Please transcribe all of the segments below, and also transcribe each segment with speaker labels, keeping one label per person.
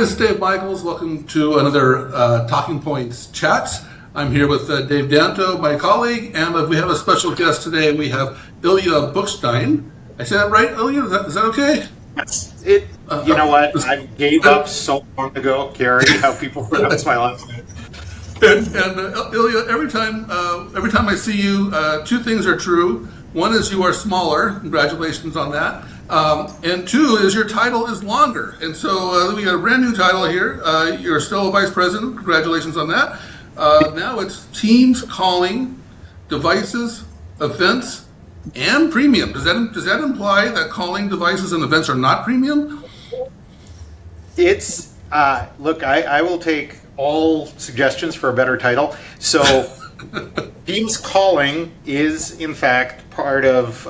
Speaker 1: This is Dave Michels. Welcome to another TalkingPointz Chats. I'm here with Dave Danto, my colleague, and we have a special guest today. We have Ilya Bukshteyn. I said that right, Ilya? Is that okay?
Speaker 2: You know what? I gave up so long ago, Gary, how people pronounce my last name.
Speaker 1: And Ilya, every time I see you, two things are true. One is you are smaller. Congratulations on that. And two is your title is longer. And so we got a brand new title here. You're still a vice president. Congratulations on that. Now it's Teams Calling, Devices, Events, and Premium. Does that imply that calling devices and events are not premium?
Speaker 2: It's look, I will take all suggestions for a better title. So Teams Calling is in fact part of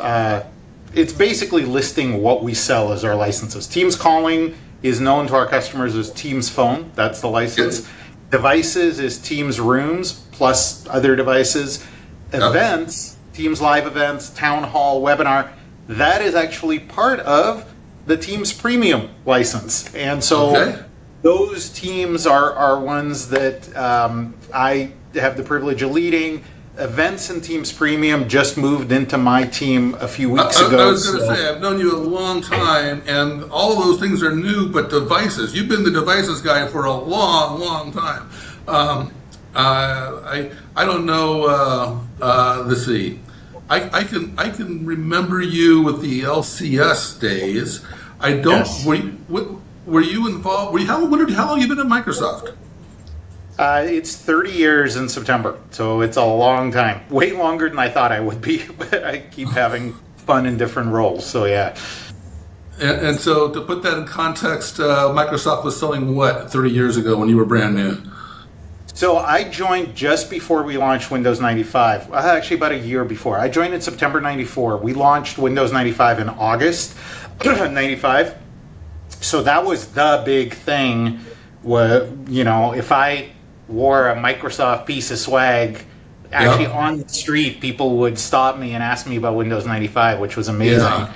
Speaker 2: it's basically listing what we sell as our licenses. Teams Calling is known to our customers as Teams Phone. That's the license. Devices is Teams Rooms plus other devices. Events, Teams Live Events, Town Hall, Webinar, that is actually part of the Teams Premium license. And so those teams are ones that I have the privilege of leading. Events and Teams Premium just moved into my team a few weeks ago.
Speaker 1: I was going to say, I've known you a long time, and all of those things are new, but devices, you've been the devices guy for a long, long time. I don't know, let's see, I can remember you with the LCS days. I don't, were you involved, how long have you been at Microsoft?
Speaker 2: It's 30 years in September, so it's a long time. Way longer than I thought I would be, but I keep having fun in different roles, so yeah.
Speaker 1: And so to put that in context, Microsoft was selling what 30 years ago when you were brand new?
Speaker 2: So I joined just before we launched Windows 95, actually about a year before. I joined in September 94. We launched Windows 95 in August 95. So that was the big thing. You know, if I wore a Microsoft piece of swag, actually on the street, people would stop me and ask me about Windows 95, which was amazing.
Speaker 1: Yeah.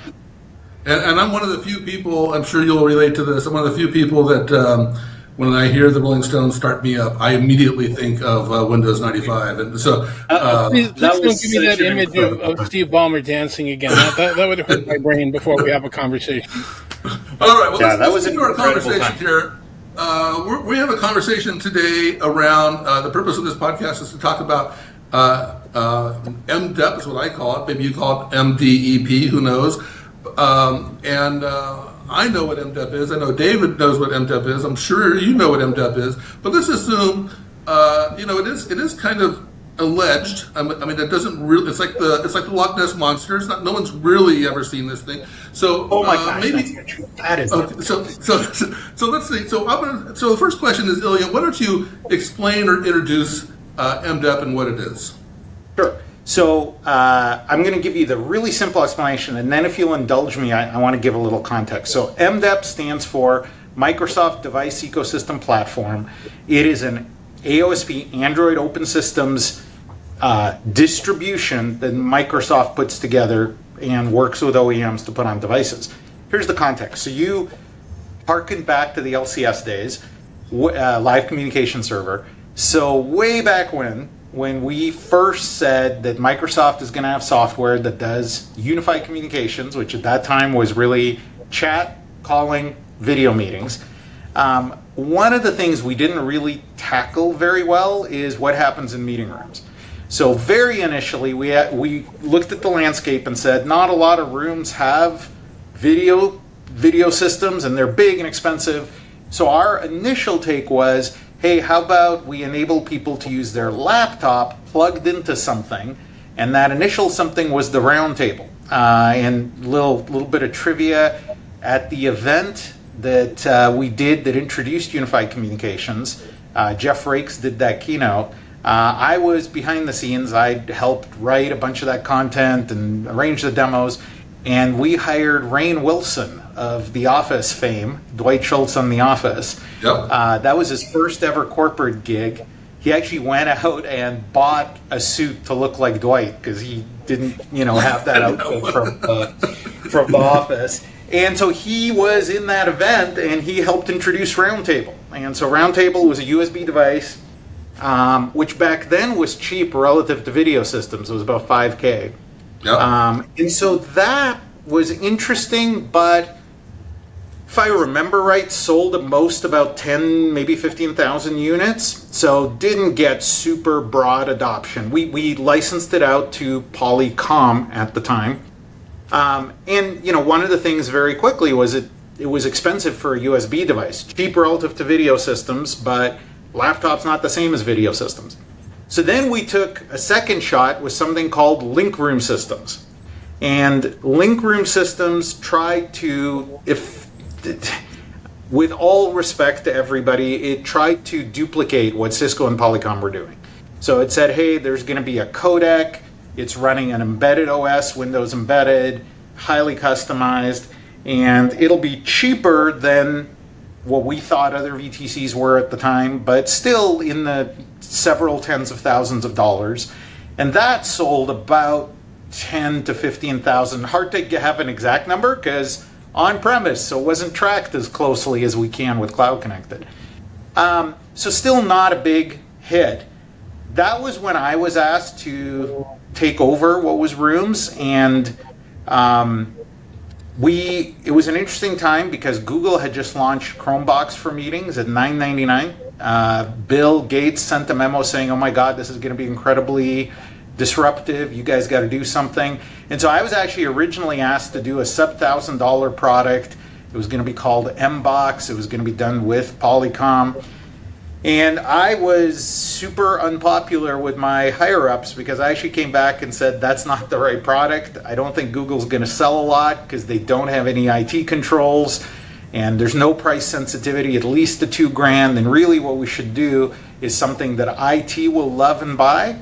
Speaker 1: And I'm one of the few people, I'm sure you'll relate to this, I'm one of the few people that when I hear the Rolling Stones Start Me Up, I immediately think of Windows 95. And so,
Speaker 3: please don't give me that image of Steve Ballmer dancing again. That would hurt my brain before we have a conversation.
Speaker 1: All right, well, let's get into our conversation here. We have a conversation today around the purpose of this podcast is to talk about MDEP is what I call it. Maybe you call it MDEP, who knows? I know what MDEP is. I know David knows what MDEP is. I'm sure you know what MDEP is. But let's assume, it is kind of alleged. I mean, that doesn't really. It's like the Loch Ness monster. It's not. No one's really ever seen this thing. So,
Speaker 2: oh my gosh,
Speaker 1: maybe
Speaker 2: that is.
Speaker 1: Okay, so let's see. So the first question is, Ilya, why don't you explain or introduce MDEP and what it is?
Speaker 2: Sure. So I'm going to give you the really simple explanation, and then if you'll indulge me, I want to give a little context. So MDEP stands for Microsoft Device Ecosystem Platform. It is an AOSP Android Open Systems distribution that Microsoft puts together and works with OEMs to put on devices. Here's the context. So you harken back to the LCS days, live communication server. So way back when we first said that Microsoft is going to have software that does unified communications, which at that time was really chat, calling, video meetings, one of the things we didn't really tackle very well is what happens in meeting rooms. So very initially, we looked at the landscape and said, not a lot of rooms have video systems, and they're big and expensive. So our initial take was, hey, how about we enable people to use their laptop plugged into something? And that initial something was the round table. And a little bit of trivia, at the event that we did that introduced unified communications, Jeff Rakes did that keynote. I was behind the scenes. I helped write a bunch of that content and arrange the demos. And we hired Rainn Wilson of The Office fame, Dwight Schultz on The Office.
Speaker 1: Yep.
Speaker 2: That was his first ever corporate gig. He actually went out and bought a suit to look like Dwight because he didn't have that outfit from the office. And so he was in that event, and he helped introduce Roundtable. And so Roundtable was a USB device, which back then was cheap relative to video systems. It was about $5K.
Speaker 1: Yep.
Speaker 2: And so that was interesting, but if I remember right, sold at most about 10, maybe 15,000 units. So didn't get super broad adoption. We licensed it out to Polycom at the time. And one of the things very quickly was it was expensive for a USB device. Cheap relative to video systems, but laptop's not the same as video systems. So then we took a second shot with something called link room systems. And link room systems tried to, with all respect to everybody, it tried to duplicate what Cisco and Polycom were doing. So it said, hey, there's going to be a codec, it's running an embedded OS, Windows embedded, highly customized, and it'll be cheaper than what we thought other VTCs were at the time, but still in the several tens of thousands of dollars. And that sold about 10 to 15,000. Hard to have an exact number because on-premise, so it wasn't tracked as closely as we can with Cloud Connected. So still not a big hit. That was when I was asked to take over what was Rooms, and it was an interesting time because Google had just launched Chromebox for meetings at $9.99. Bill Gates sent a memo saying, oh my God, this is going to be incredibly disruptive. You guys got to do something. And so I was actually originally asked to do a sub-$1,000 product. It was going to be called MBox. It was going to be done with Polycom. And I was super unpopular with my higher-ups because I actually came back and said, that's not the right product. I don't think Google's going to sell a lot because they don't have any IT controls and there's no price sensitivity, at least to $2,000. And really what we should do is something that IT will love and buy.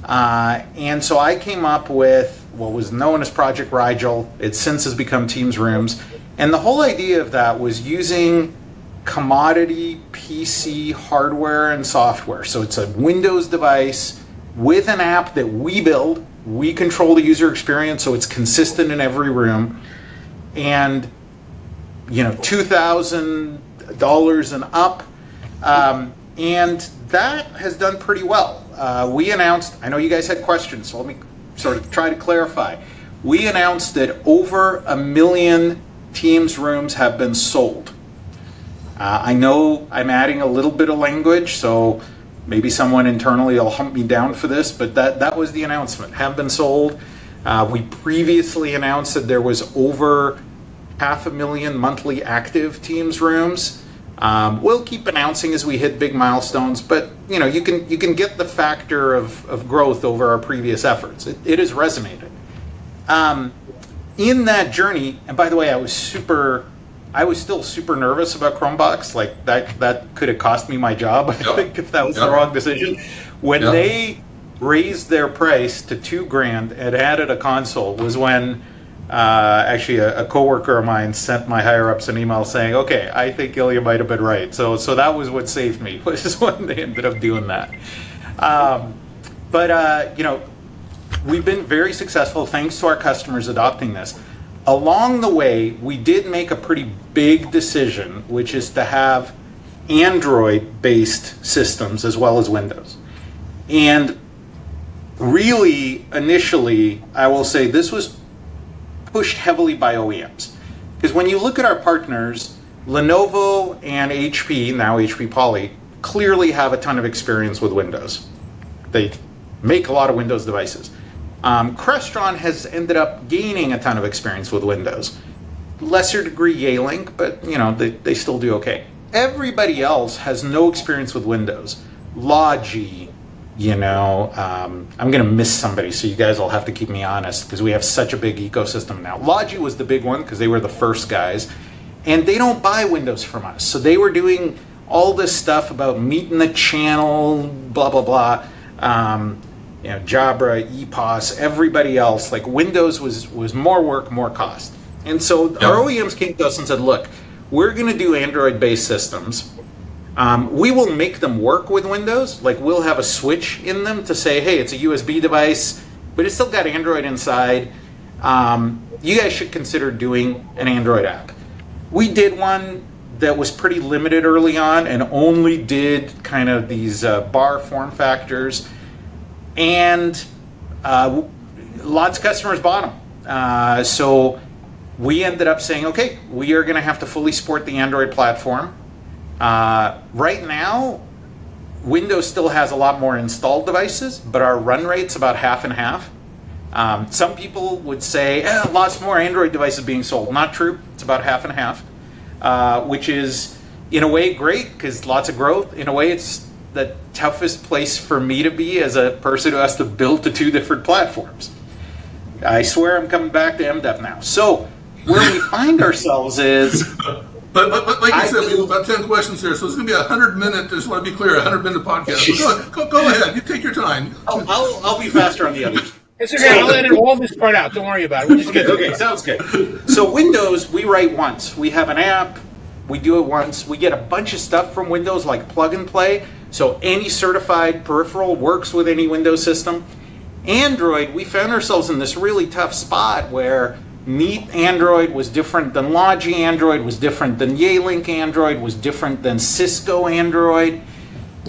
Speaker 2: And so I came up with what was known as Project Rigel. It since has become Teams Rooms. And the whole idea of that was using commodity PC hardware and software. So it's a Windows device with an app that we build. We control the user experience, so it's consistent in every room. And $2,000 and up. And that has done pretty well. We announced, I know you guys had questions, so let me sort of try to clarify. We announced that over 1 million Teams rooms have been sold. I know I'm adding a little bit of language, so maybe someone internally will hunt me down for this, but that was the announcement. Have been sold. We previously announced that there was over 500,000 monthly active Teams rooms. We'll keep announcing as we hit big milestones, but you can get the factor of growth over our previous efforts. It has resonated. In that journey, and by the way, I was still super nervous about Chromebox. Like that could have cost me my job, I think, if that was the wrong decision. When they raised their price to $2,000 and added a console was when actually a coworker of mine sent my higher ups an email saying, okay, I think Ilya might have been right. So that was what saved me, was when they ended up doing that. We've been very successful thanks to our customers adopting this. Along the way, we did make a pretty big decision, which is to have Android-based systems as well as Windows. And really, initially, I will say this was pushed heavily by OEMs. Because when you look at our partners, Lenovo and HP, now HP Poly, clearly have a ton of experience with Windows. They make a lot of Windows devices. Crestron has ended up gaining a ton of experience with Windows. Lesser degree Yealink, but they still do okay. Everybody else has no experience with Windows. Logi, I'm going to miss somebody, so you guys will have to keep me honest because we have such a big ecosystem now. Logi was the big one because they were the first guys, and they don't buy Windows from us. So they were doing all this stuff about meeting the channel, blah, blah, blah. Jabra, EPOS, everybody else, like Windows was more work, more cost. And so our OEMs came to us and said, look, we're going to do Android-based systems. We will make them work with Windows. Like we'll have a switch in them to say, hey, it's a USB device. but it's still got Android inside. You guys should consider doing an Android app. We did one that was pretty limited early on and only did kind of these bar form factors, and lots of customers bought them. So we ended up saying, okay, we are going to have to fully support the Android platform. Right now, Windows still has a lot more installed devices, but our run rate's about half and half. Some people would say, lots more Android devices being sold. Not true. It's about half and half, which is, in a way, great because lots of growth. In a way, it's the toughest place for me to be as a person who has to build to two different platforms. I swear I'm coming back to MDEP now. So where we find ourselves is...
Speaker 1: But like you said, we have about 10 questions here, so it's going to be a 100-minute, just want to be clear, a 100-minute podcast. So go ahead. You take your time.
Speaker 2: I'll be faster on the others.
Speaker 3: It's okay. I'll edit all this part out. Don't worry about it. We'll just get
Speaker 2: Okay, sounds good. So Windows, we write once. We have an app. We do it once. We get a bunch of stuff from Windows, like plug and play. So any certified peripheral works with any Windows system. Android, we found ourselves in this really tough spot where Neat Android was different than Logi Android, was different than Yealink Android, was different than Cisco Android.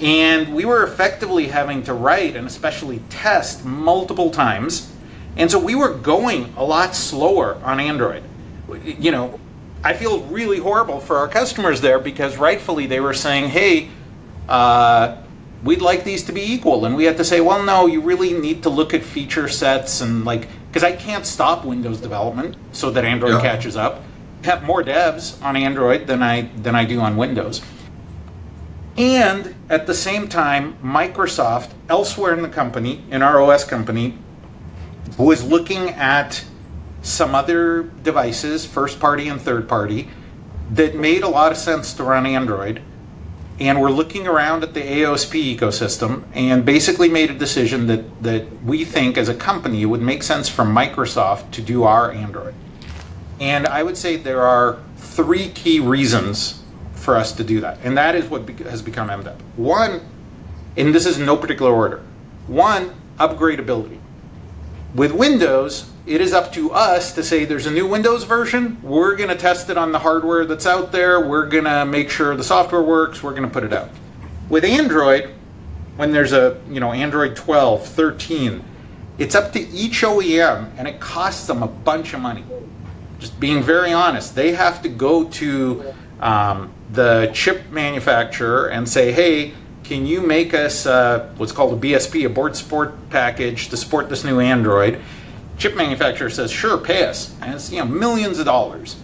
Speaker 2: And we were effectively having to write and especially test multiple times. And so we were going a lot slower on Android. You know, I feel really horrible for our customers there because rightfully they were saying, hey, we'd like these to be equal. And we had to say, well, no, you really need to look at feature sets and because I can't stop Windows development so that Android catches up. I have more devs on Android than I do on Windows. And at the same time, Microsoft, elsewhere in the company, in our OS company, was looking at some other devices, first party and third party, that made a lot of sense to run Android. And we're looking around at the AOSP ecosystem and basically made a decision that we think as a company it would make sense for Microsoft to do our Android. And I would say there are three key reasons for us to do that. And that is what has become MDEP. One, and this is in no particular order. One, upgradability. With Windows, it is up to us to say there's a new Windows version. We're going to test it on the hardware that's out there. We're going to make sure the software works. We're going to put it out. With Android, when there's a, Android 12, 13, it's up to each OEM and it costs them a bunch of money. Just being very honest, they have to go to the chip manufacturer and say, hey, can you make us what's called a BSP, a board support package to support this new Android? Chip manufacturer says, sure, pay us. And it's millions of dollars.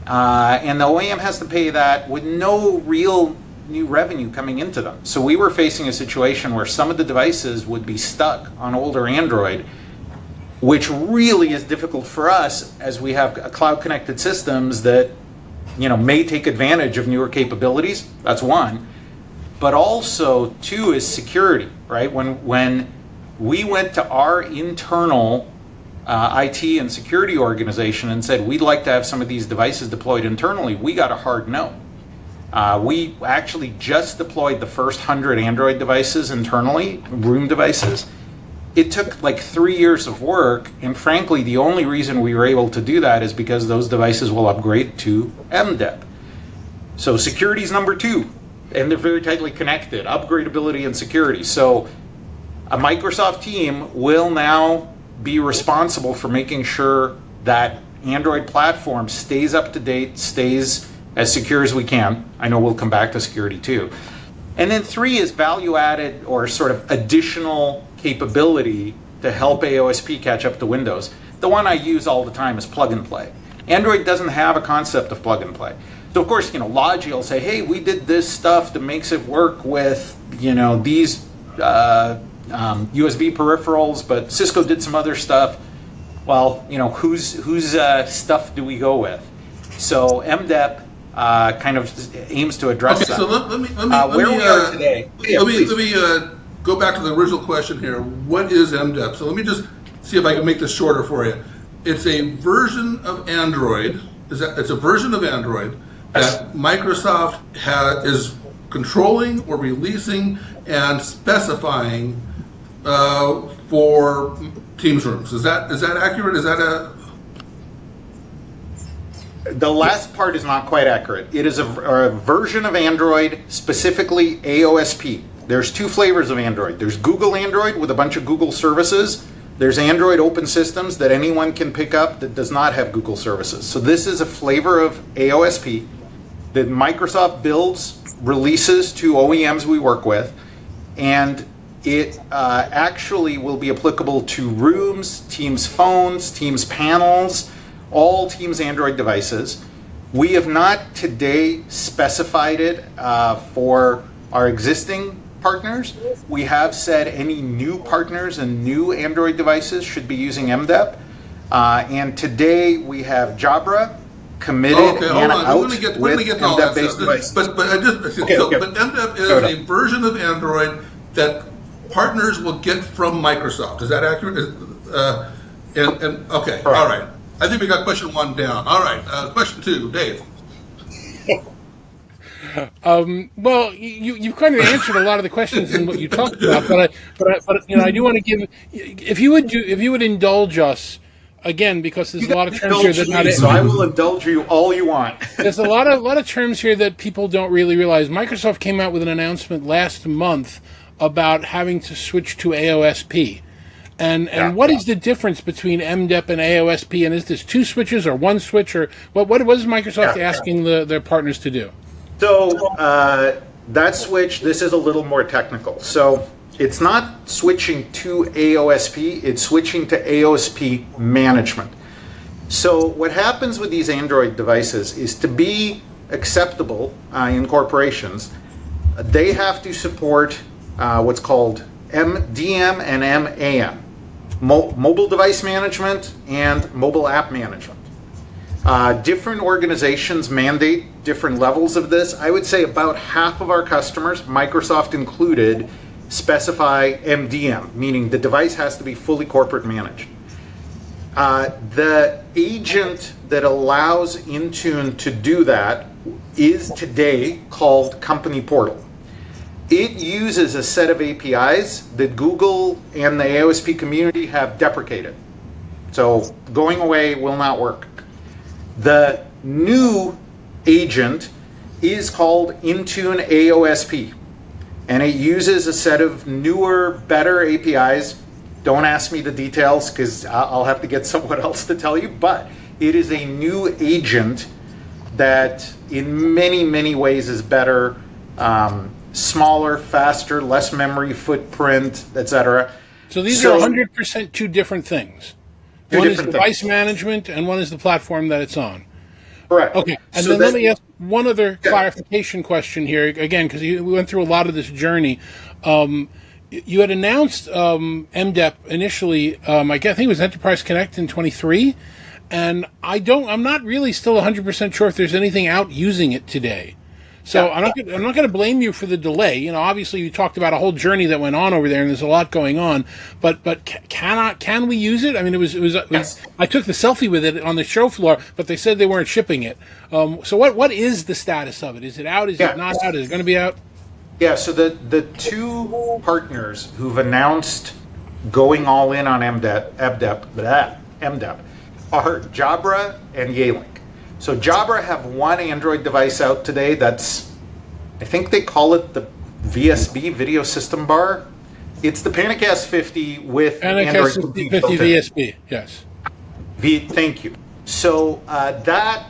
Speaker 2: And the OEM has to pay that with no real new revenue coming into them. So we were facing a situation where some of the devices would be stuck on older Android, which really is difficult for us as we have cloud-connected systems that may take advantage of newer capabilities. That's one. But also, two, is security, right? When we went to our internal IT and security organization and said, we'd like to have some of these devices deployed internally, we got a hard no. We actually just deployed the first 100 Android devices internally, room devices. It took like 3 years of work, and frankly, the only reason we were able to do that is because those devices will upgrade to MDEP. So security is number two, and they're very tightly connected, upgradability and security. So a Microsoft team will now be responsible for making sure that Android platform stays up to date, stays as secure as we can. I know we'll come back to security too. And then three is value added or sort of additional capability to help AOSP catch up to Windows. The one I use all the time is plug and play. Android doesn't have a concept of plug and play. So of course, Logi will say, hey, we did this stuff that makes it work with, these USB peripherals, but Cisco did some other stuff. Well, whose stuff do we go with? So MDEP kind of aims to address that.
Speaker 1: So let me
Speaker 2: where we are today.
Speaker 1: Let me go back to the original question here. What is MDEP? So let me just see if I can make this shorter for you. It's a version of Android. It's a version of Android that Microsoft is controlling or releasing and specifying for Teams rooms. Is that accurate? Is that
Speaker 2: The last part is not quite accurate. It is a version of Android, specifically AOSP. There's two flavors of Android. There's Google Android with a bunch of Google services. There's Android Open Systems that anyone can pick up that does not have Google services. So this is a flavor of AOSP that Microsoft builds, releases to OEMs we work with, and it actually will be applicable to Rooms, Teams phones, Teams panels, all Teams Android devices. We have not today specified it for our existing partners. We have said any new partners and new Android devices should be using MDEP. And today we have Jabra committed and out with MDEP-based devices.
Speaker 1: But MDEP is a version of Android that partners will get from Microsoft. Is that accurate? Okay, all right. I think we got question 1 down. All right, question 2, Dave.
Speaker 3: Well, you've kind of answered a lot of the questions in what you talked about, but I do want to give, if you would indulge us again, because there's a lot of terms here that
Speaker 2: so I will indulge you all you want.
Speaker 3: There's a lot of terms here that people don't really realize. Microsoft came out with an announcement last month about having to switch to AOSP. And what is the difference between MDEP and AOSP? And is this 2 switches or 1 switch, or what is Microsoft asking their partners to do?
Speaker 2: So that switch, this is a little more technical. So it's not switching to AOSP, it's switching to AOSP management. So what happens with these Android devices is, to be acceptable in corporations, they have to support what's called MDM and MAM, mobile device management and mobile app management. Different organizations mandate different levels of this. I would say about half of our customers, Microsoft included, specify MDM, meaning the device has to be fully corporate managed. The agent that allows Intune to do that is today called Company Portal. It uses a set of APIs that Google and the AOSP community have deprecated. So going away will not work. The new agent is called Intune AOSP, and it uses a set of newer, better APIs. Don't ask me the details because I'll have to get someone else to tell you, but it is a new agent that in many, many ways is better, smaller, faster, less memory footprint, etc.
Speaker 3: So these are 100% 2 different things. One is device management, and one is the platform that it's on.
Speaker 2: Correct.
Speaker 3: Okay, and then let me ask one other clarification question here, again, because we went through a lot of this journey. You had announced MDEP initially, I think it was Enterprise Connect in 23, and I'm not really still 100% sure if there's anything out using it today. So I'm not going to blame you for the delay. You know, obviously you talked about a whole journey that went on over there, and there's a lot going on. But can we use it? I mean, it was I took the selfie with it on the show floor, but they said they weren't shipping it. So what is the status of it? Is it out? Is it not out? Is it going to be out?
Speaker 2: Yeah. So the 2 partners who've announced going all in on MDEP are Jabra and Yealink. So Jabra have 1 Android device out today that's, I think they call it the VSB, Video System Bar. It's the Panic S50 with Android 50
Speaker 3: VSB, yes.
Speaker 2: Thank you. So that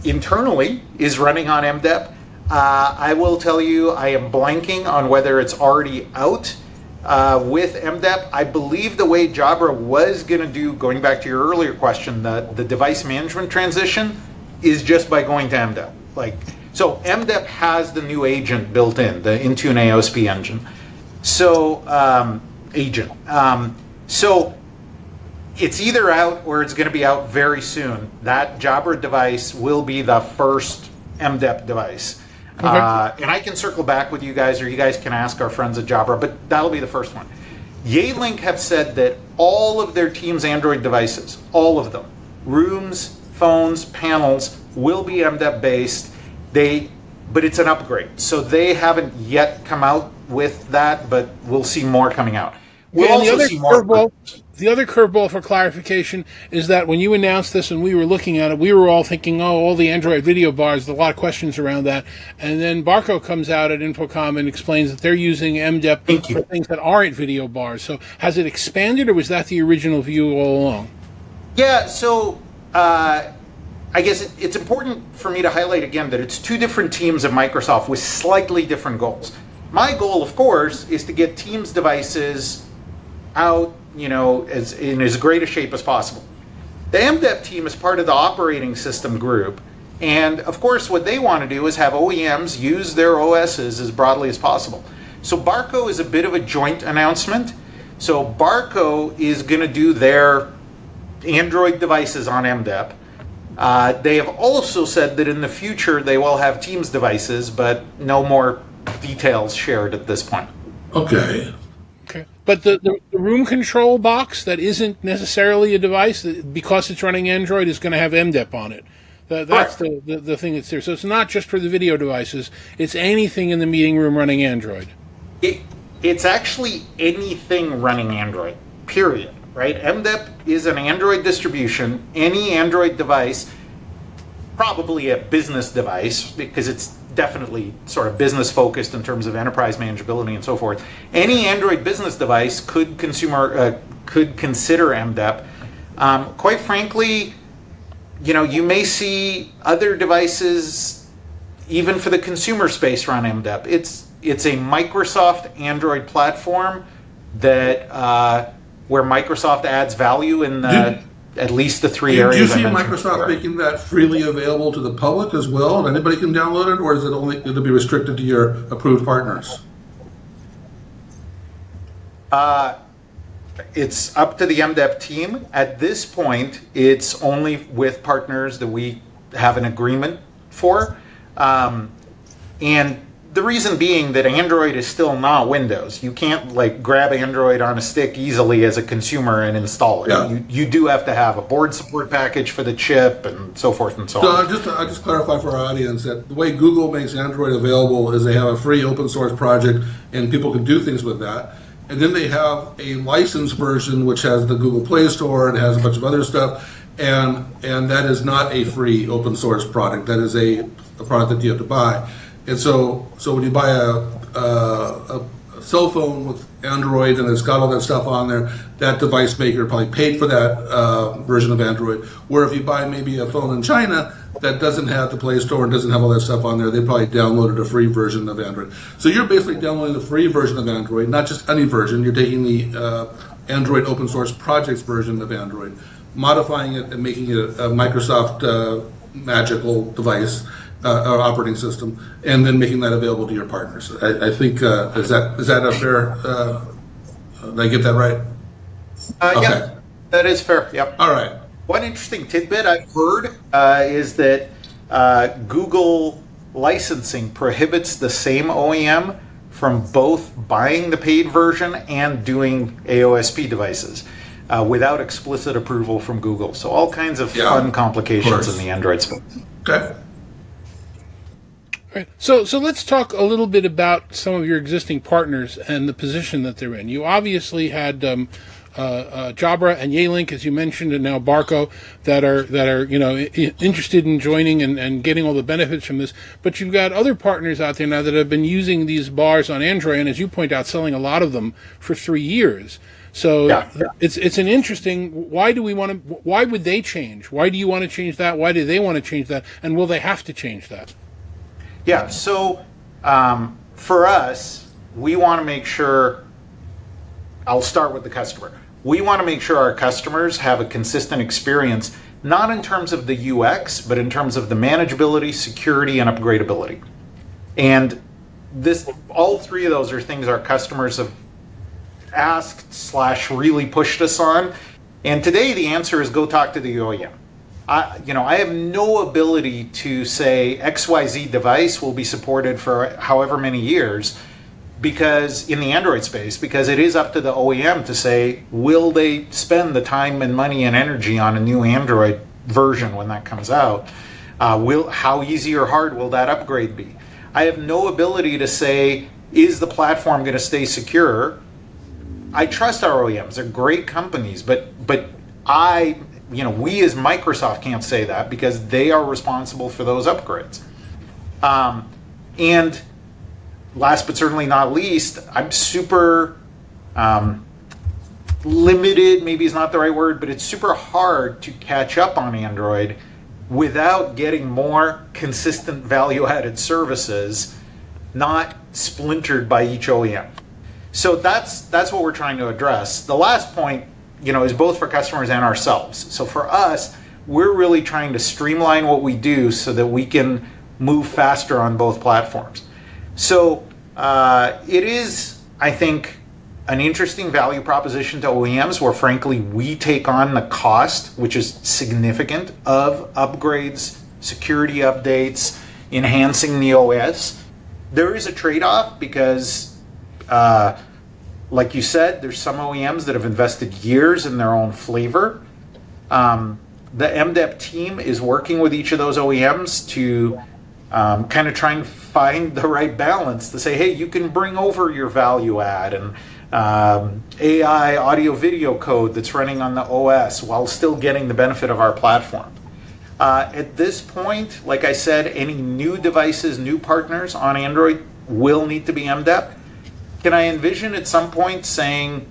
Speaker 2: internally is running on MDEP. I will tell you, I am blanking on whether it's already out with MDEP. I believe the way Jabra was going to do, going back to your earlier question, the device management transition is just by going to MDEP. So MDEP has the new agent built in, the Intune AOSP engine. So so it's either out or it's going to be out very soon. That Jabra device will be the first MDEP device. Okay. And I can circle back with you guys, or you guys can ask our friends at Jabra, but that'll be the first one. Yealink have said that all of their Teams Android devices, all of them, Rooms, phones, panels, will be MDEP based. But it's an upgrade. So they haven't yet come out with that, but we'll see more coming out. We'll
Speaker 3: And the
Speaker 2: also
Speaker 3: other
Speaker 2: see more.
Speaker 3: curveball for clarification is that when you announced this and we were looking at it, we were all thinking, oh, all the Android video bars, there's a lot of questions around that. And then Barco comes out at Infocom and explains that they're using MDEP for things that aren't video bars. So has it expanded, or was that the original view all along?
Speaker 2: Yeah, so I guess it's important for me to highlight again that it's two different teams at Microsoft with slightly different goals. My goal, of course, is to get Teams devices out, in as great a shape as possible. The MDEP team is part of the operating system group, and of course what they want to do is have OEMs use their OSs as broadly as possible. So Barco is a bit of a joint announcement. So Barco is going to do their Android devices on MDEP. They have also said that in the future they will have Teams devices, but no more details shared at this point.
Speaker 1: Okay.
Speaker 3: Okay. But the room control box that isn't necessarily a device, because it's running Android, is going to have MDEP on it. That's the thing that's there. So it's not just for the video devices. It's anything in the meeting room running Android.
Speaker 2: It's actually anything running Android, period. Right? MDEP is an Android distribution. Any Android device, probably a business device, because it's definitely sort of business focused in terms of enterprise manageability and so forth. Any Android business device could consider MDEP. Quite frankly, you may see other devices, even for the consumer space, run MDEP. It's a Microsoft Android platform that where Microsoft adds value in at least the three areas.
Speaker 1: Do you see
Speaker 2: I mentioned
Speaker 1: Microsoft
Speaker 2: before.
Speaker 1: making that freely available to the public as well, and anybody can download it, or is it'll be restricted to your approved partners?
Speaker 2: It's up to the MDEP team. At this point, it's only with partners that we have an agreement for. And the reason being that Android is still not Windows. You can't grab Android on a stick easily as a consumer and install it.
Speaker 1: Yeah.
Speaker 2: You do have to have a board support package for the chip and so forth and so on.
Speaker 1: I just clarify for our audience that the way Google makes Android available is they have a free open source project and people can do things with that. And then they have a licensed version which has the Google Play Store and has a bunch of other stuff. And that is not a free open source product. That is a product that you have to buy. And so when you buy a cell phone with Android and it's got all that stuff on there, that device maker probably paid for that version of Android. Where if you buy maybe a phone in China that doesn't have the Play Store and doesn't have all that stuff on there, they probably downloaded a free version of Android. So you're basically downloading the free version of Android, not just any version. You're taking the Android open source projects version of Android, modifying it and making it a Microsoft magical device. Or operating system, and then making that available to your partners. I think is that a fair? Did I get that right? Okay.
Speaker 2: Yeah, that is fair. Yep.
Speaker 1: All right.
Speaker 2: One interesting tidbit I've heard is that Google licensing prohibits the same OEM from both buying the paid version and doing AOSP devices without explicit approval from Google. So all kinds of fun complications in the Android space.
Speaker 1: Okay.
Speaker 3: Right. So let's talk a little bit about some of your existing partners and the position that they're in. You obviously had Jabra and Yealink, as you mentioned, and now Barco that are interested in joining and getting all the benefits from this. But you've got other partners out there now that have been using these bars on Android, and as you point out, selling a lot of them for 3 years. So it's an interesting. Why would they change? Why do you want to change that? Why do they want to change that? And will they have to change that?
Speaker 2: Yeah, so for us, we want to make sure, I'll start with the customer. We want to make sure our customers have a consistent experience, not in terms of the UX, but in terms of the manageability, security, and upgradability. And all three of those are things our customers have asked / really pushed us on. And today the answer is go talk to the OEM. I have no ability to say XYZ device will be supported for however many years because in the Android space, because it is up to the OEM to say, will they spend the time and money and energy on a new Android version when that comes out? How easy or hard will that upgrade be? I have no ability to say, is the platform going to stay secure? I trust our OEMs. They're great companies, but we as Microsoft can't say that because they are responsible for those upgrades. And last but certainly not least, I'm super limited, maybe is not the right word, but it's super hard to catch up on Android without getting more consistent value-added services, not splintered by each OEM. So that's what we're trying to address. The last point, is both for customers and ourselves. So for us, we're really trying to streamline what we do so that we can move faster on both platforms. So it is, I think, an interesting value proposition to OEMs where, frankly, we take on the cost, which is significant, of upgrades, security updates, enhancing the OS. There is a trade-off because, like you said, there's some OEMs that have invested years in their own flavor. The MDEP team is working with each of those OEMs to kind of try and find the right balance to say, hey, you can bring over your value add and AI audio video code that's running on the OS while still getting the benefit of our platform. At this point, like I said, any new devices, new partners on Android will need to be MDEP. Can I envision at some point saying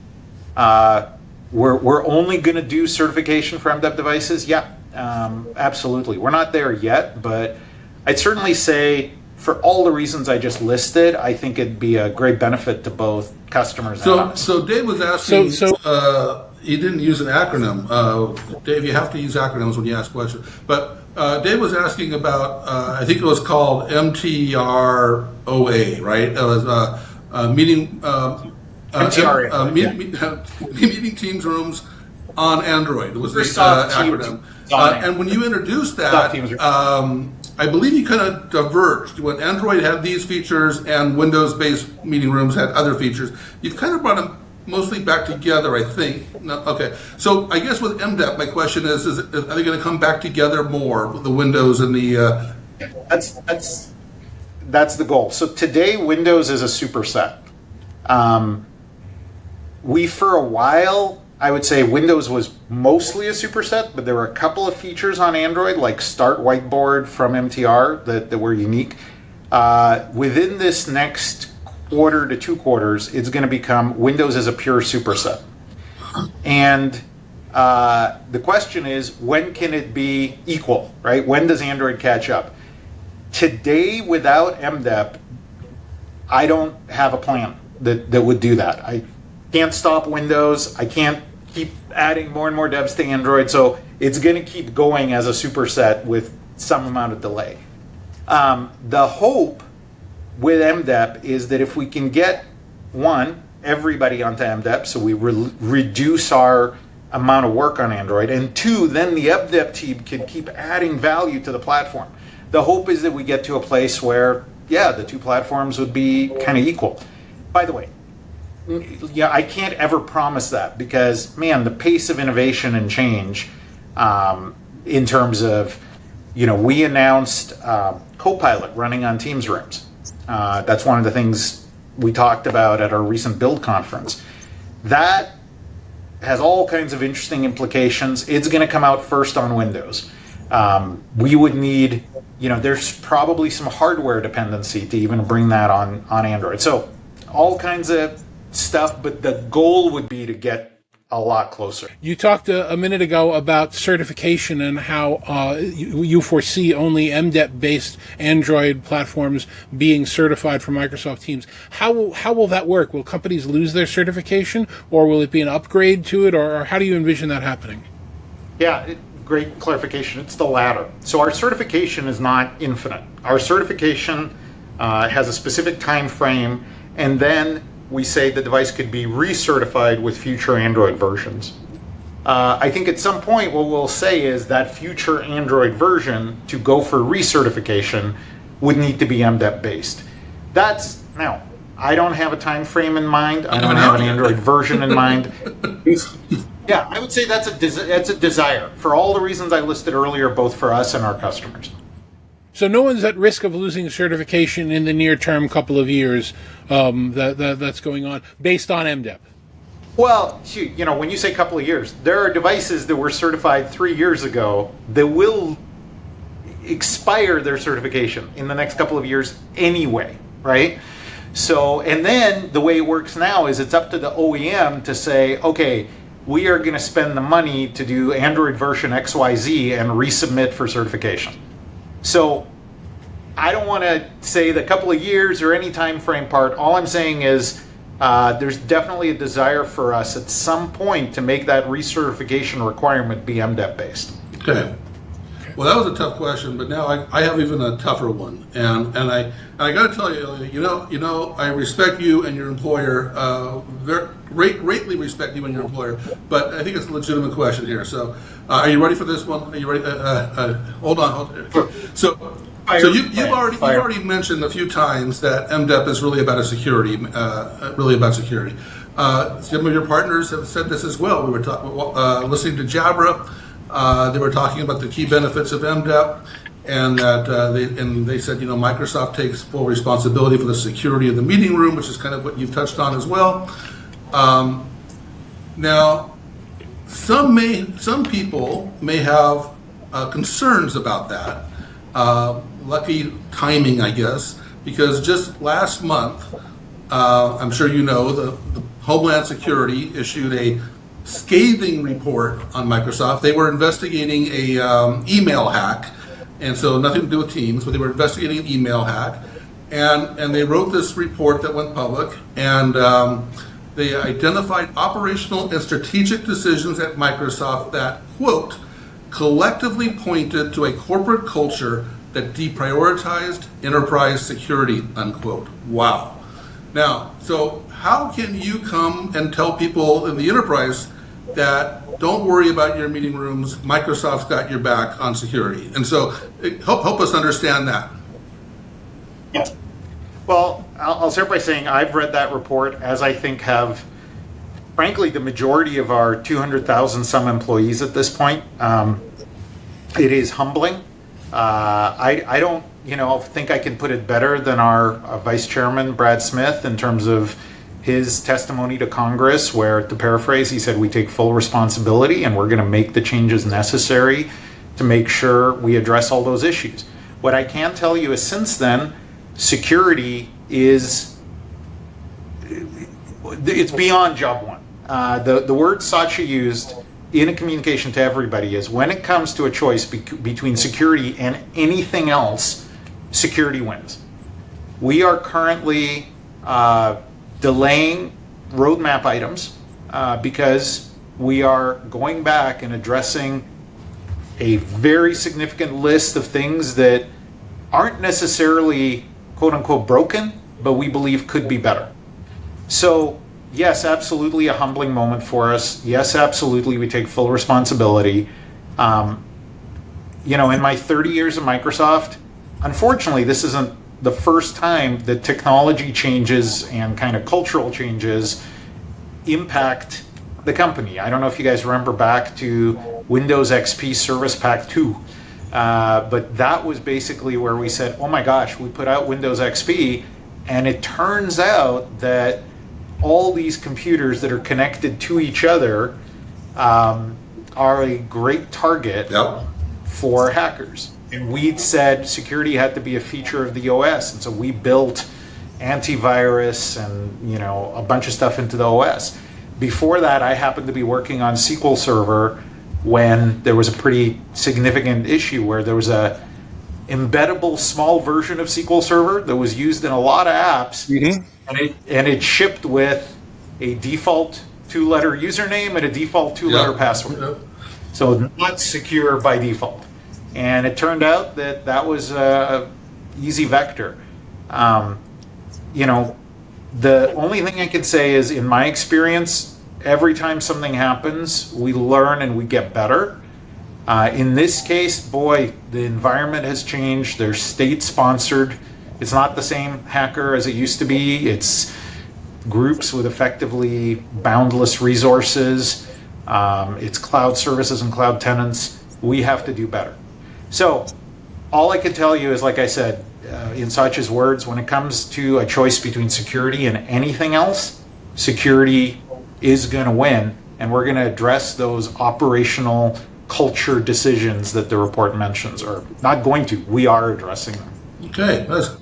Speaker 2: we're only going to do certification for MDEP devices? Yeah, absolutely. We're not there yet, but I'd certainly say for all the reasons I just listed, I think it'd be a great benefit to both customers and us.
Speaker 1: So Dave was asking, he didn't use an acronym. Dave, you have to use acronyms when you ask questions. But Dave was asking about, I think it was called MTROA, right? It was meeting Teams rooms on Android. It was the acronym. And when you introduced that, I believe you kind of diverged. When Android had these features and Windows-based meeting rooms had other features, you've kind of brought them mostly back together, I think. No, okay. So I guess with MDEP, my question is are they going to come back together more with the Windows and the...
Speaker 2: That's the goal. So today, Windows is a superset. We, for a while, I would say Windows was mostly a superset, but there were a couple of features on Android, like Start Whiteboard from MTR, that were unique. Within this next quarter to 2 quarters, it's going to become Windows as a pure superset. And the question is, when can it be equal, right? When does Android catch up? Today, without MDEP, I don't have a plan that would do that. I can't stop Windows. I can't keep adding more and more devs to Android. So it's going to keep going as a superset with some amount of delay. The hope with MDEP is that if we can get, one, everybody onto MDEP, so we reduce our amount of work on Android, and two, then the MDEP team can keep adding value to the platform. The hope is that we get to a place where, the 2 platforms would be kind of equal. By the way, I can't ever promise that because, the pace of innovation and change in terms of, we announced Copilot running on Teams rooms. That's one of the things we talked about at our recent Build conference. That has all kinds of interesting implications. It's going to come out first on Windows. We would need, there's probably some hardware dependency to even bring that on Android. So all kinds of stuff, but the goal would be to get a lot closer.
Speaker 3: You talked a minute ago about certification and how you foresee only MDEP-based Android platforms being certified for Microsoft Teams. How will that work? Will companies lose their certification, or will it be an upgrade to it, or how do you envision that happening?
Speaker 2: Yeah, great clarification. It's the latter. So our certification is not infinite. Our certification has a specific time frame, and then we say the device could be recertified with future Android versions. I think at some point what we'll say is that future Android version to go for recertification would need to be MDEP based. Now, I don't have a time frame in mind. I don't have an Android version in mind. Yeah, I would say that's a desire for all the reasons I listed earlier, both for us and our customers.
Speaker 3: So no one's at risk of losing certification in the near term couple of years that's going on based on MDEP?
Speaker 2: Well, shoot, when you say a couple of years, there are devices that were certified 3 years ago that will expire their certification in the next couple of years anyway, right? So, and then the way it works now is it's up to the OEM to say, okay, we are going to spend the money to do Android version XYZ and resubmit for certification. So I don't want to say the couple of years or any time frame part. All I'm saying is there's definitely a desire for us at some point to make that recertification requirement be MDEP based.
Speaker 1: Okay. Well, that was a tough question, but now I have even a tougher one, and I got to tell you, I respect you and your employer, greatly respect you and your employer, but I think it's a legitimate question here. So, are you ready for this one? Are you ready? Hold on. So you've already mentioned a few times that MDEP is really about security. Some of your partners have said this as well. We were listening to Jabra. They were talking about the key benefits of MDEP, and that they said, Microsoft takes full responsibility for the security of the meeting room, which is kind of what you've touched on as well. Now, some people may have concerns about that. Lucky timing, I guess, because just last month, I'm sure the Homeland Security issued a scathing report on Microsoft. They were investigating a email hack, and so nothing to do with Teams, but they were investigating an email hack, and they wrote this report that went public, and they identified operational and strategic decisions at Microsoft that, quote, collectively pointed to a corporate culture that deprioritized enterprise security, unquote. Wow. Now, so how can you come and tell people in the enterprise that don't worry about your meeting rooms, Microsoft's got your back on security? And so help us understand that.
Speaker 2: Yeah. Well, I'll start by saying I've read that report, as I think have, frankly, the majority of our 200,000 some employees at this point. It is humbling. I don't, think I can put it better than our Vice Chairman, Brad Smith, in terms of his testimony to Congress, where, to paraphrase, he said, we take full responsibility and we're going to make the changes necessary to make sure we address all those issues. What I can tell you is since then, security it's beyond job one. The word Satya used in a communication to everybody is when it comes to a choice between security and anything else, security wins. We are currently delaying roadmap items because we are going back and addressing a very significant list of things that aren't necessarily quote unquote broken, but we believe could be better. So yes, absolutely a humbling moment for us. Yes, absolutely we take full responsibility. In my 30 years at Microsoft, unfortunately, this isn't the first time that technology changes and kind of cultural changes impact the company. I don't know if you guys remember back to Windows XP Service Pack 2, but that was basically where we said, oh my gosh, we put out Windows XP, and it turns out that all these computers that are connected to each other are a great target for hackers. And we'd said security had to be a feature of the OS, and so we built antivirus and a bunch of stuff into the OS. Before that, I happened to be working on SQL Server when there was a pretty significant issue where there was a embeddable small version of SQL Server that was used in a lot of apps, and it shipped with a default 2-letter username and a default 2-letter password. So not secure by default. And it turned out that was a easy vector. The only thing I can say is, in my experience, every time something happens, we learn and we get better. In this case, boy, the environment has changed. They're state-sponsored. It's not the same hacker as it used to be. It's groups with effectively boundless resources. It's cloud services and cloud tenants. We have to do better. So all I can tell you is, like I said, in Satya's words, when it comes to a choice between security and anything else, security is going to win, and we're going to address those operational culture decisions that the report mentions, or not going to. We are addressing them.
Speaker 1: Okay, that's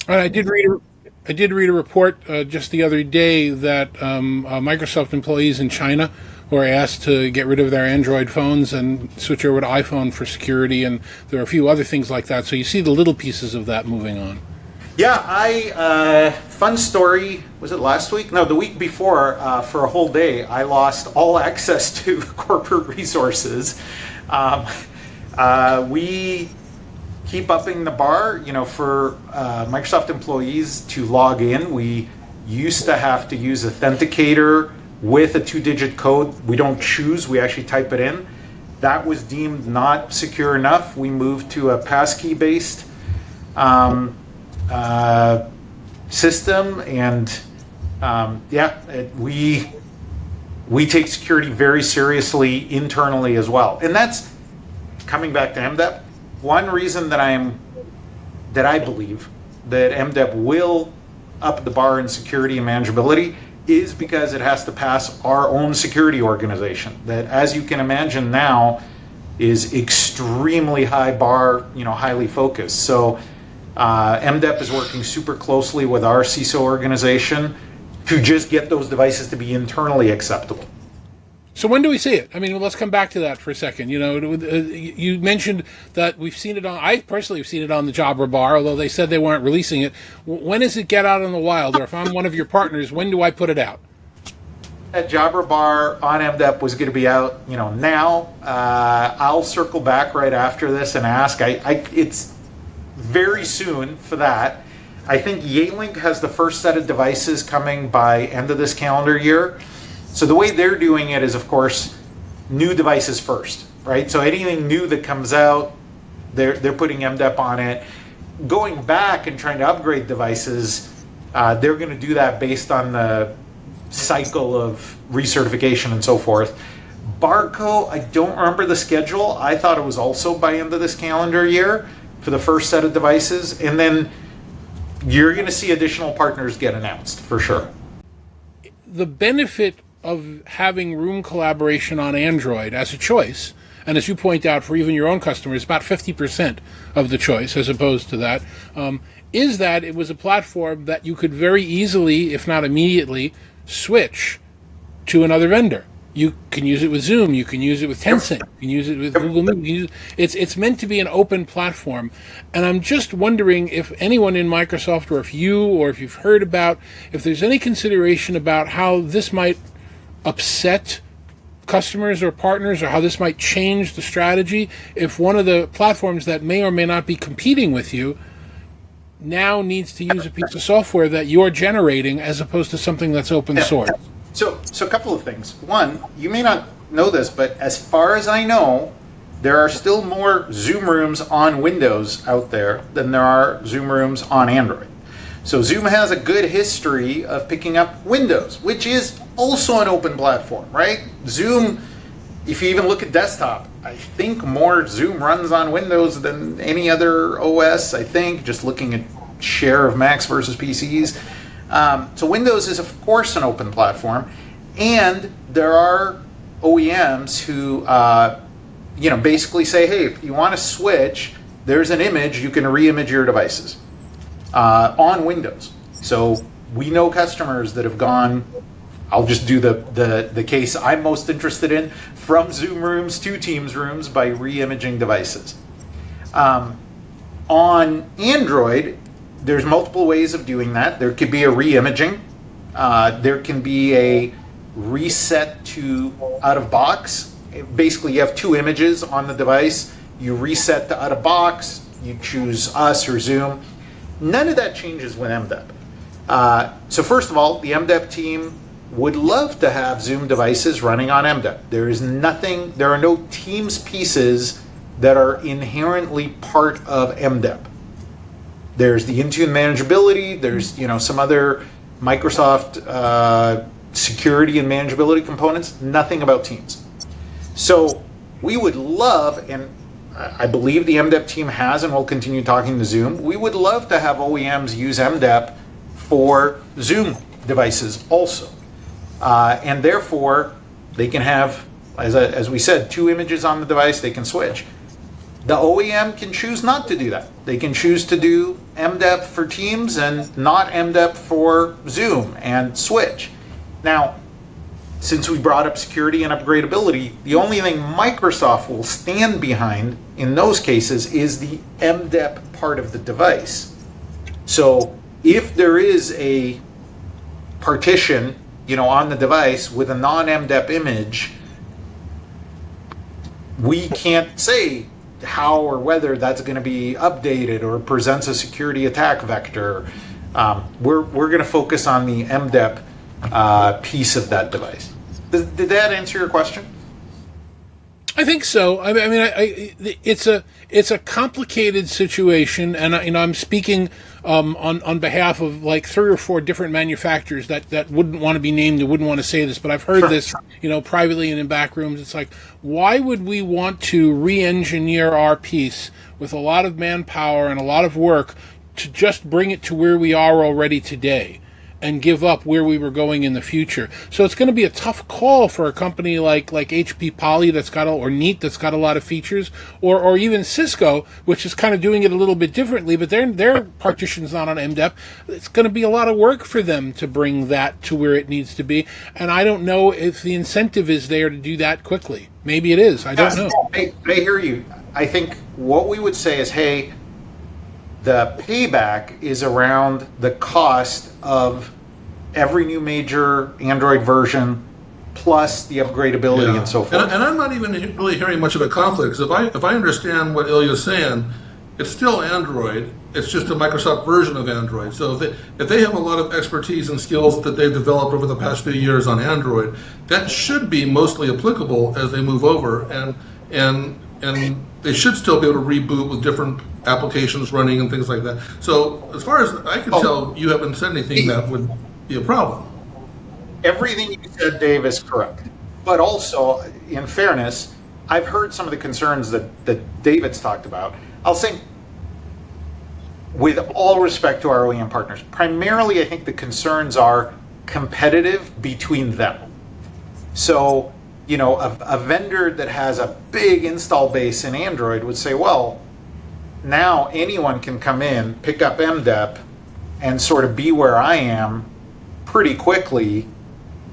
Speaker 3: And I did read a report just the other day that Microsoft employees in China were asked to get rid of their Android phones and switch over to iPhone for security, and there are a few other things like that. So you see the little pieces of that moving on.
Speaker 2: Yeah, fun story, was it last week? No, the week before, for a whole day, I lost all access to corporate resources. We keep upping the bar, for Microsoft employees to log in. We used to have to use Authenticator with a 2-digit code. We don't choose, we actually type it in. That was deemed not secure enough. We moved to a passkey-based system, and we take security very seriously internally as well. And that's coming back to MDEP. One reason that I believe that MDEP will up the bar in security and manageability is because it has to pass our own security organization that, as you can imagine now, is extremely high bar, highly focused. So MDEP is working super closely with our CISO organization to just get those devices to be internally acceptable.
Speaker 3: So when do we see it? I mean, let's come back to that for a second. You mentioned that we've seen it on, I personally have seen it on the Jabra bar, although they said they weren't releasing it. When does it get out in the wild? Or if I'm one of your partners, when do I put it out?
Speaker 2: That Jabra bar on MDEP was going to be out, now. I'll circle back right after this and ask. It's very soon for that. I think Yealink has the first set of devices coming by end of this calendar year. So the way they're doing it is, of course, new devices first, right? So anything new that comes out, they're putting MDEP on it. Going back and trying to upgrade devices, they're going to do that based on the cycle of recertification and so forth. Barco, I don't remember the schedule. I thought it was also by end of this calendar year for the first set of devices. And then you're going to see additional partners get announced, for sure.
Speaker 3: The benefit of having room collaboration on Android as a choice, and as you point out, for even your own customers, about 50% of the choice as opposed to that, is that it was a platform that you could very easily, if not immediately, switch to another vendor. You can use it with Zoom, you can use it with Tencent, you can use it with Google Meet. It's meant to be an open platform. And I'm just wondering if anyone in Microsoft, or if you've heard about, if there's any consideration about how this might upset customers or partners, or how this might change the strategy if one of the platforms that may or may not be competing with you now needs to use a piece of software that you're generating as opposed to something that's open source.
Speaker 2: So a couple of things. One, you may not know this, but as far as I know, there are still more Zoom rooms on Windows out there than there are Zoom rooms on Android. So Zoom has a good history of picking up Windows, which is also an open platform, right? Zoom, if you even look at desktop, I think more Zoom runs on Windows than any other OS, I think, just looking at share of Macs versus PCs. So Windows is, of course, an open platform, and there are OEMs who, basically say, hey, if you want to switch, there's an image, you can re-image your devices on Windows. So we know customers that have gone, I'll just do the case I'm most interested in, from Zoom rooms to Teams rooms by re-imaging devices. On Android, there's multiple ways of doing that. There could be a re-imaging. There can be a reset to out of box. Basically, you have two images on the device. You reset to out of box. You choose us or Zoom. None of that changes with MDEP. So first of all, the MDEP team would love to have Zoom devices running on MDEP. There are no Teams pieces that are inherently part of MDEP. There's the Intune manageability. There's some other Microsoft security and manageability components. Nothing about Teams. So we would love, and I believe the MDEP team has and will continue talking to Zoom. We would love to have OEMs use MDEP for Zoom devices also. And therefore, they can have, as we said, 2 images on the device, they can switch. The OEM can choose not to do that. They can choose to do MDEP for Teams and not MDEP for Zoom and switch. Now, since we brought up security and upgradability, the only thing Microsoft will stand behind in those cases is the MDEP part of the device. So if there is a partition, on the device with a non-MDEP image, we can't say how or whether that's going to be updated or presents a security attack vector. We're going to focus on the MDEP piece of that device. Did that answer your question?
Speaker 3: I think so. I mean, it's a complicated situation, and I'm speaking on behalf of like 3 or 4 different manufacturers that wouldn't want to be named, and wouldn't want to say this, but I've heard this, privately and in back rooms. It's like, why would we want to re-engineer our piece with a lot of manpower and a lot of work to just bring it to where we are already today, and give up where we were going in the future? So it's going to be a tough call for a company like HP Poly or Neat that's got a lot of features, or even Cisco, which is kind of doing it a little bit differently, but their partition's not on MDEP. It's going to be a lot of work for them to bring that to where it needs to be, and I don't know if the incentive is there to do that quickly. Maybe it is. I don't know.
Speaker 2: I hear you. I think what we would say is, hey, the payback is around the cost of every new major Android version plus the upgradability and so forth.
Speaker 1: And I'm not even really hearing much of a conflict, because if I understand what Ilya's saying, it's still Android. It's just a Microsoft version of Android. So if they have a lot of expertise and skills that they've developed over the past few years on Android, that should be mostly applicable as they move over, and they should still be able to reboot with different applications running and things like that. So as far as I can tell, you haven't said anything that would be a problem.
Speaker 2: Everything you said, Dave, is correct. But also, in fairness, I've heard some of the concerns that David's talked about. I'll say, with all respect to our OEM partners, primarily I think the concerns are competitive between them. So, a vendor that has a big install base in Android would say, well, now anyone can come in, pick up MDEP, and sort of be where I am pretty quickly,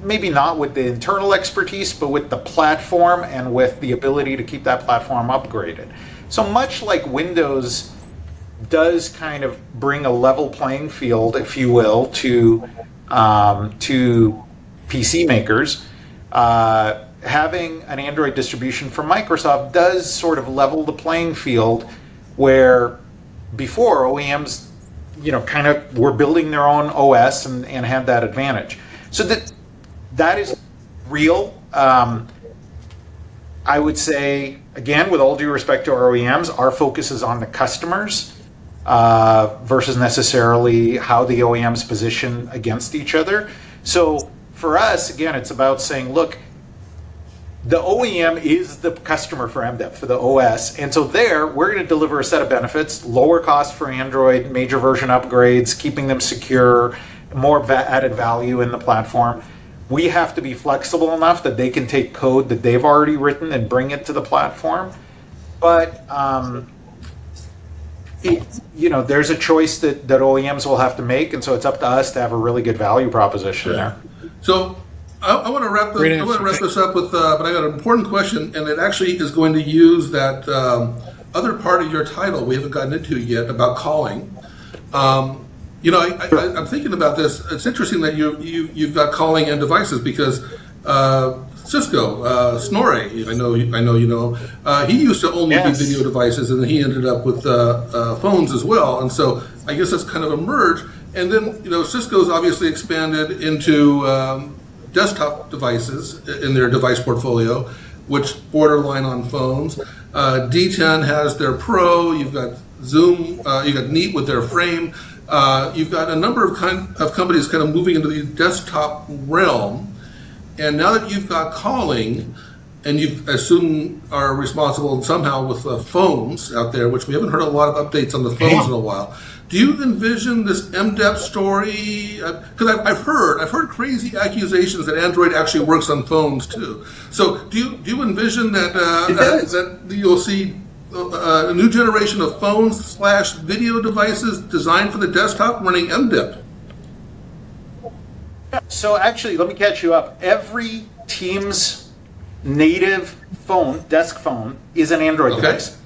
Speaker 2: maybe not with the internal expertise, but with the platform and with the ability to keep that platform upgraded. So much like Windows does kind of bring a level playing field, if you will, to PC makers, having an Android distribution from Microsoft does sort of level the playing field, where before OEMs kind of were building their own OS and had that advantage. So that is real. I would say, again, with all due respect to our OEMs, our focus is on the customers versus necessarily how the OEMs position against each other. So for us, again, it's about saying, look, the OEM is the customer for MDEP, for the OS. And so we're going to deliver a set of benefits, lower cost for Android, major version upgrades, keeping them secure, more added value in the platform. We have to be flexible enough that they can take code that they've already written and bring it to the platform. But, there's a choice that OEMs will have to make. And so it's up to us to have a really good value proposition there.
Speaker 1: So I want to wrap this up with, but I got an important question, and it actually is going to use that other part of your title we haven't gotten into yet about calling. I'm thinking about this. It's interesting that you've got calling and devices, because Cisco, Snorri, I know you know, he used to only do video devices, and then he ended up with phones as well. And so I guess that's kind of a merge. And then Cisco's obviously expanded into desktop devices in their device portfolio, which borderline on phones. D10 has their Pro. You've got Zoom. You've got Neat with their Frame. You've got a number of companies kind of moving into the desktop realm. And now that you've got calling, and you I assume are responsible somehow with phones out there, which we haven't heard a lot of updates on the phones in a while. Do you envision this MDEP story? Because I've heard crazy accusations that Android actually works on phones too. So do you envision that that you'll see a new generation of phones / video devices designed for the desktop running MDEP?
Speaker 2: So actually, let me catch you up. Every Teams native phone, desk phone, is an Android device.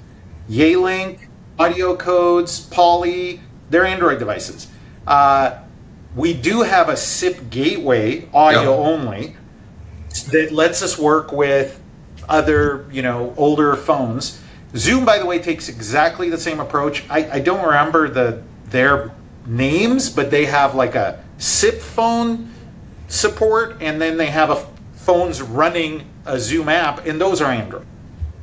Speaker 2: Yealink, Audio Codes, Poly, they're Android devices. We do have a SIP gateway, audio only, that lets us work with other, older phones. Zoom, by the way, takes exactly the same approach. I don't remember their names, but they have like a SIP phone support, and then they have phones running a Zoom app, and those are Android.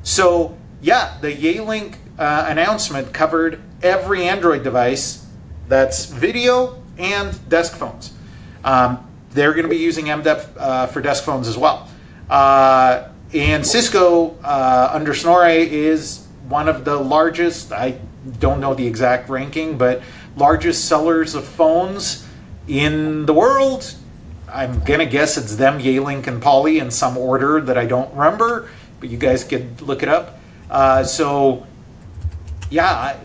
Speaker 2: So yeah, the Yealink announcement covered every Android device that's video and desk phones. They're going to be using MDEP for desk phones as well. And Cisco under Snorre is one of the largest, I don't know the exact ranking, but largest sellers of phones in the world. I'm going to guess it's them, Yealink, and Poly in some order that I don't remember, but you guys could look it up. So, yeah,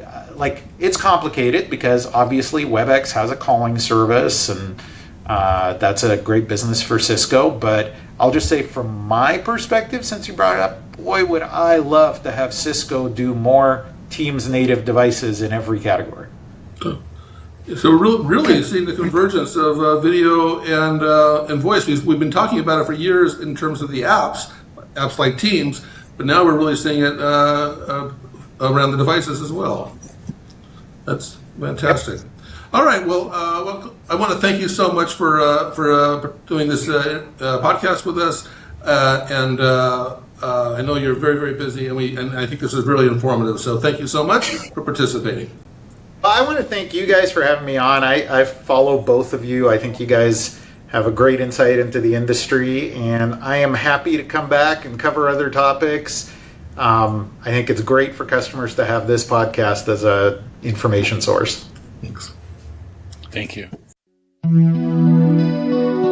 Speaker 2: it's complicated because obviously WebEx has a calling service, and that's a great business for Cisco. But I'll just say from my perspective, since you brought it up, boy, would I love to have Cisco do more Teams native devices in every category.
Speaker 1: So we're really seeing the convergence of video and voice. We've been talking about it for years in terms of the apps like Teams, but now we're really seeing it around the devices as well. That's fantastic. All right. Well, I want to thank you so much for doing this podcast with us, and I know you're very, very busy, and I think this is really informative. So thank you so much for participating.
Speaker 2: Well, I want to thank you guys for having me on. I follow both of you. I think you guys have a great insight into the industry, and I am happy to come back and cover other topics. I think it's great for customers to have this podcast as an information source.
Speaker 1: Thanks.
Speaker 3: Thank you.